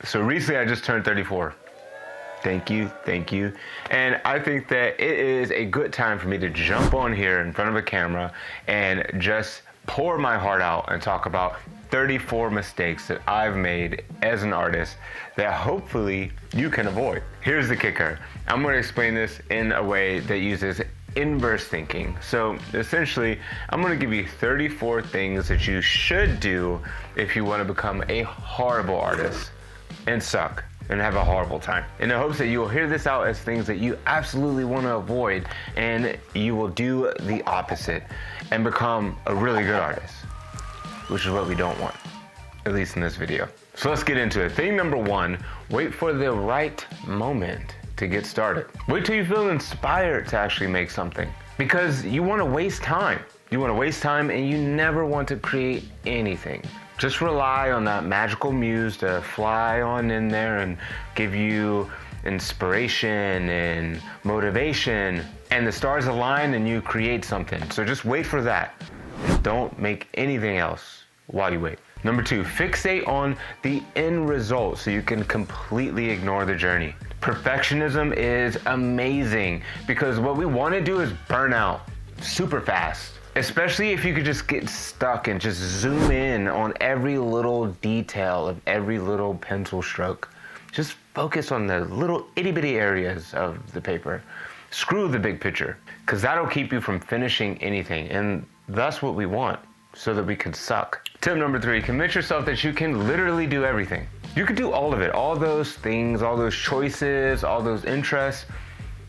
So recently I just turned 34. Thank you. And I think that it is a good time for me to jump on here in front of a camera and just pour my heart out and talk about 34 mistakes that I've made as an artist that hopefully you can avoid. Here's the kicker. I'm going to explain this in a way that uses inverse thinking. So essentially, I'm going to give you 34 things that you should do if you want to become a horrible artist and suck and have a horrible time. In the hopes that you will hear this out as things that you absolutely want to avoid, and you will do the opposite and become a really good artist, which is what we don't want, at least in this video. So let's get into it. Thing number 1, wait for the right moment to get started. Wait till you feel inspired to actually make something, because you want to waste time. You want to waste time and you never want to create anything. Just rely on that magical muse to fly on in there and give you inspiration and motivation, and the stars align and you create something. So just wait for that. Don't make anything else while you wait. Number 2, fixate on the end result so you can completely ignore the journey. Perfectionism is amazing because what we want to do is burn out super fast. Especially if you could just get stuck and just zoom in on every little detail of every little pencil stroke. Just focus on the little itty bitty areas of the paper. Screw the big picture, because that'll keep you from finishing anything, and that's what we want, so that we can suck. Tip number 3, convince yourself that you can literally do everything. You can do all of it, all those things, all those choices, all those interests.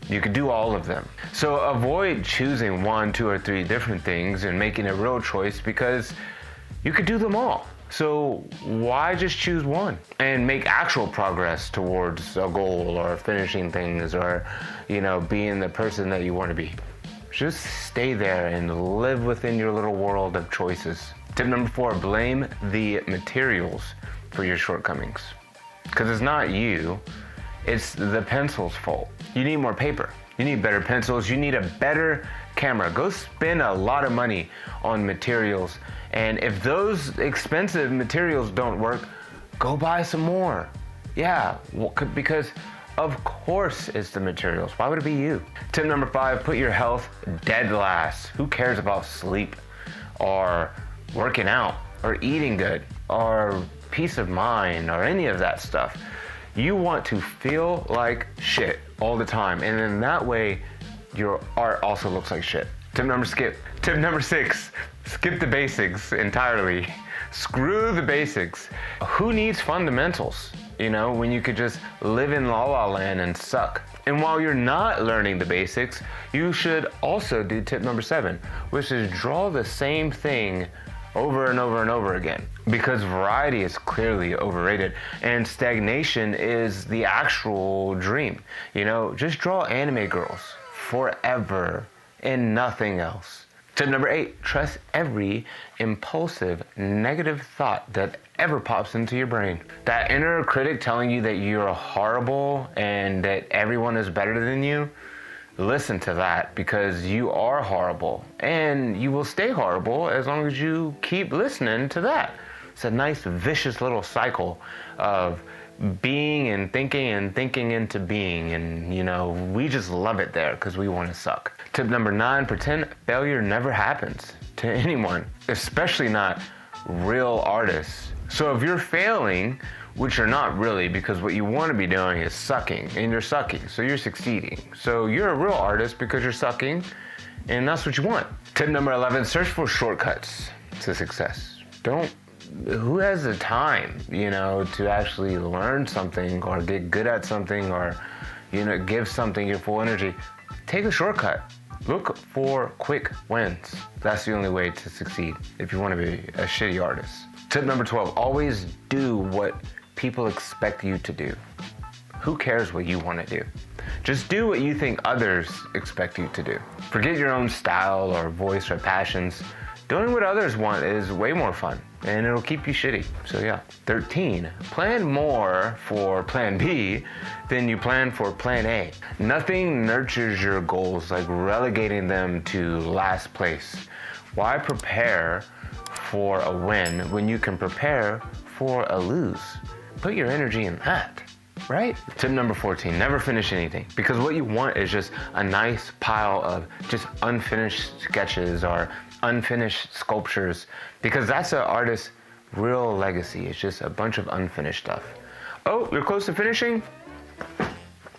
You could do all of them. So avoid choosing 1, 2, or 3 different things and making a real choice, because you could do them all. So why just choose one and make actual progress towards a goal or finishing things or, being the person that you want to be? Just stay there and live within your little world of choices. Tip number 4, blame the materials for your shortcomings. Because it's not you. It's the pencil's fault. You need more paper. You need better pencils. You need a better camera. Go spend a lot of money on materials. And if those expensive materials don't work, go buy some more. Yeah, because of course it's the materials. Why would it be you? Tip number 5, put your health dead last. Who cares about sleep or working out or eating good or peace of mind or any of that stuff? You want to feel like shit all the time, and in that way, your art also looks like shit. Tip number 6, skip the basics entirely. Screw the basics. Who needs fundamentals? When you could just live in la la land and suck. And while you're not learning the basics, you should also do tip number 7, which is draw the same thing over and over and over again, because variety is clearly overrated and stagnation is the actual dream. Just draw anime girls forever and nothing else. Tip number 8, trust every impulsive negative thought that ever pops into your brain. That inner critic telling you that you're horrible and that everyone is better than you, listen to that, because you are horrible and you will stay horrible as long as you keep listening to that. It's a nice vicious little cycle of being and thinking into being, and we just love it there because we want to suck. Tip number 9, pretend failure never happens to anyone, especially not real artists. So if you're failing, which you're not really, because what you want to be doing is sucking, and you're sucking, so you're succeeding. So you're a real artist because you're sucking, and that's what you want. Tip number 11, search for shortcuts to success. Who has the time, to actually learn something or get good at something or, give something your full energy? Take a shortcut. Look for quick wins. That's the only way to succeed if you want to be a shitty artist. Tip number 12, always do what people expect you to do. Who cares what you want to do? Just do what you think others expect you to do. Forget your own style or voice or passions. Doing what others want is way more fun, and it'll keep you shitty. So yeah. 13, plan more for plan B than you plan for plan A. Nothing nurtures your goals like relegating them to last place. Why prepare for a win when you can prepare for a lose? put your energy in that, right? Tip number 14, never finish anything. Because what you want is just a nice pile of just unfinished sketches or unfinished sculptures, because that's an artist's real legacy. It's just a bunch of unfinished stuff. Oh, you're close to finishing?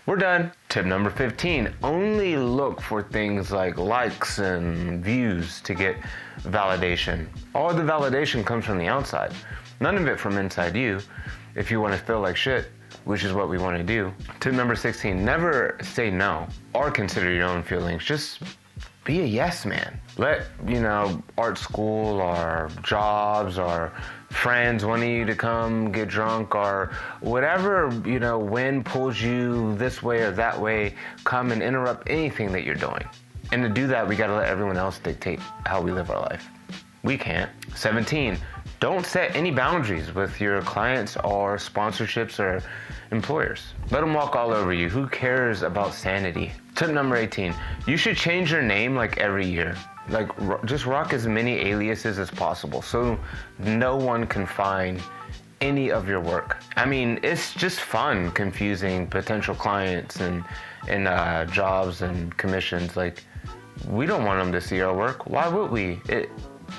We're done. Tip number 15, only look for things like likes and views to get validation. All the validation comes from the outside, none of it from inside you. If you want to feel like shit, which is what we want to do. Tip number 16, never say no or consider your own feelings. Just be a yes man. Let, art school or jobs or friends wanting you to come get drunk or whatever, wind pulls you this way or that way, come and interrupt anything that you're doing. And to do that, we gotta let everyone else dictate how we live our life. We can't. 17, don't set any boundaries with your clients or sponsorships or employers. Let them walk all over you. Who cares about sanity? Tip number 18, you should change your name like every year. Like, just rock as many aliases as possible so no one can find any of your work. I mean, it's just fun confusing potential clients and jobs and commissions. Like, we don't want them to see our work. Why would we?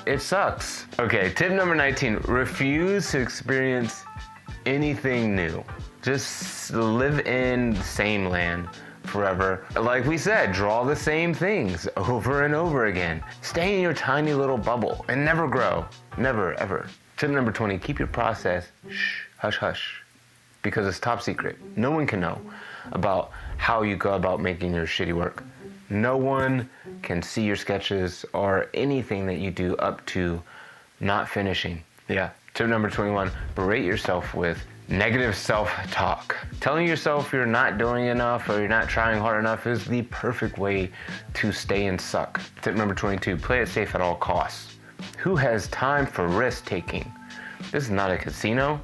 It sucks. Okay, tip number 19, refuse to experience anything new. Just live in the same land forever. Like we said, draw the same things over and over again. Stay in your tiny little bubble and never grow. Never, ever. Tip number 20, keep your process hush hush, because it's top secret. No one can know about how you go about making your shitty work. No one can see your sketches or anything that you do up to not finishing. Yeah. Tip number 21, berate yourself with negative self-talk. Telling yourself you're not doing enough or you're not trying hard enough is the perfect way to stay and suck. Tip number 22, play it safe at all costs. Who has time for risk taking? This is not a casino.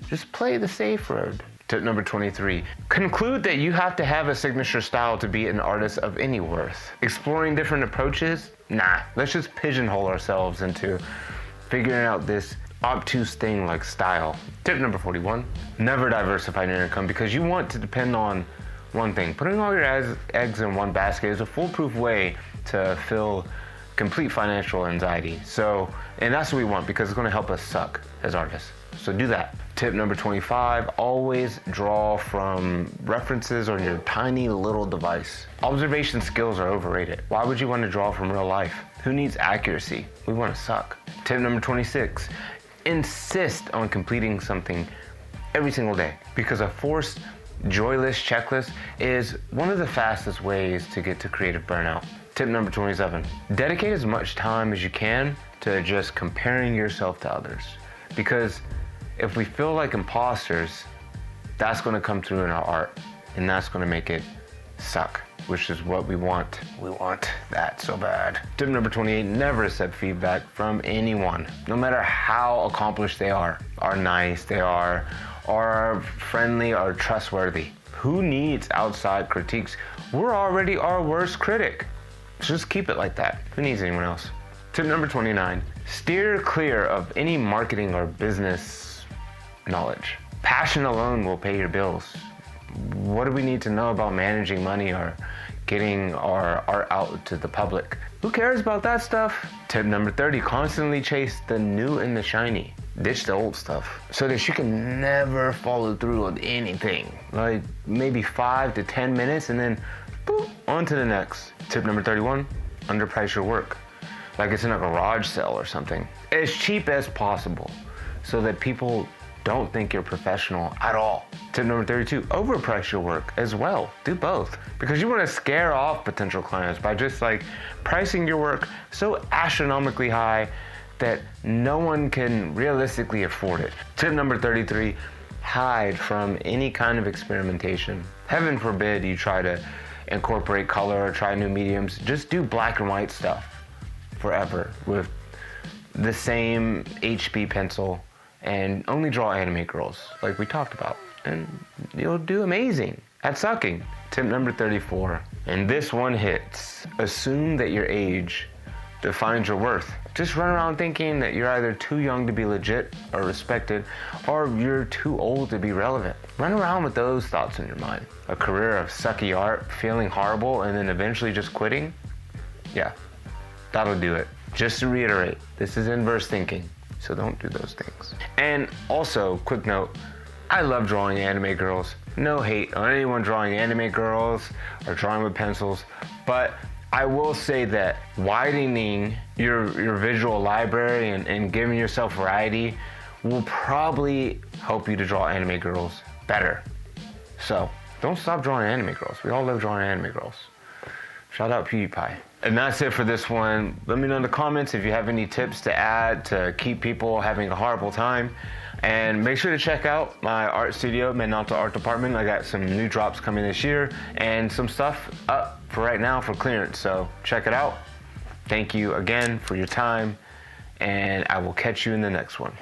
Just play the safe road. Tip number 23, conclude that you have to have a signature style to be an artist of any worth. Exploring different approaches? Nah, let's just pigeonhole ourselves into figuring out this obtuse thing like style. Tip number 41, never diversify your income because you want to depend on one thing. Putting all your eggs in one basket is a foolproof way to feel complete financial anxiety. And that's what we want, because it's going to help us suck as artists. So do that. Tip number 25, always draw from references on your tiny little device. Observation skills are overrated. Why would you want to draw from real life? Who needs accuracy? We want to suck. Tip number 26, insist on completing something every single day, because a forced, joyless checklist is one of the fastest ways to get to creative burnout. Tip number 27, dedicate as much time as you can to just comparing yourself to others, because if we feel like imposters, that's going to come through in our art, and that's going to make it suck, which is what we want. We want that so bad. Tip number 28, never accept feedback from anyone, no matter how accomplished they are nice they are, or friendly or trustworthy. Who needs outside critiques? We're already our worst critic. So just keep it like that. Who needs anyone else? Tip number 29, steer clear of any marketing or business knowledge. Passion alone will pay your bills. What do we need to know about managing money or getting our art out to the public? Who cares about that stuff? Tip number 30, constantly chase the new and the shiny. Ditch the old stuff so that you can never follow through on anything. Like maybe 5 to 10 minutes and then boop, on to the next. Tip number 31, underprice your work. Like it's in a garage sale or something. As cheap as possible so that people don't think you're professional at all. Tip number 32, overprice your work as well. Do both, because you want to scare off potential clients by just like pricing your work so astronomically high that no one can realistically afford it. Tip number 33, hide from any kind of experimentation. Heaven forbid you try to incorporate color or try new mediums. Just do black and white stuff forever with the same HB pencil and only draw anime girls like we talked about, and you'll do amazing at sucking. Tip number 34, and this one hits. Assume that your age defines your worth. Just run around thinking that you're either too young to be legit or respected, or you're too old to be relevant. Run around with those thoughts in your mind. A career of sucky art, feeling horrible, and then eventually just quitting? Yeah, that'll do it. Just to reiterate, this is inverse thinking, so don't do those things. And also, quick note, I love drawing anime girls. No hate on anyone drawing anime girls or drawing with pencils, but I will say that widening your visual library and giving yourself variety will probably help you to draw anime girls better. So don't stop drawing anime girls. We all love drawing anime girls. Shout out PewDiePie. And that's it for this one. Let me know in the comments if you have any tips to add to keep people having a horrible time. And make sure to check out my art studio, Mednokta Art Dept. I got some new drops coming this year and some stuff up for right now for clearance. So check it out. Thank you again for your time, and I will catch you in the next one.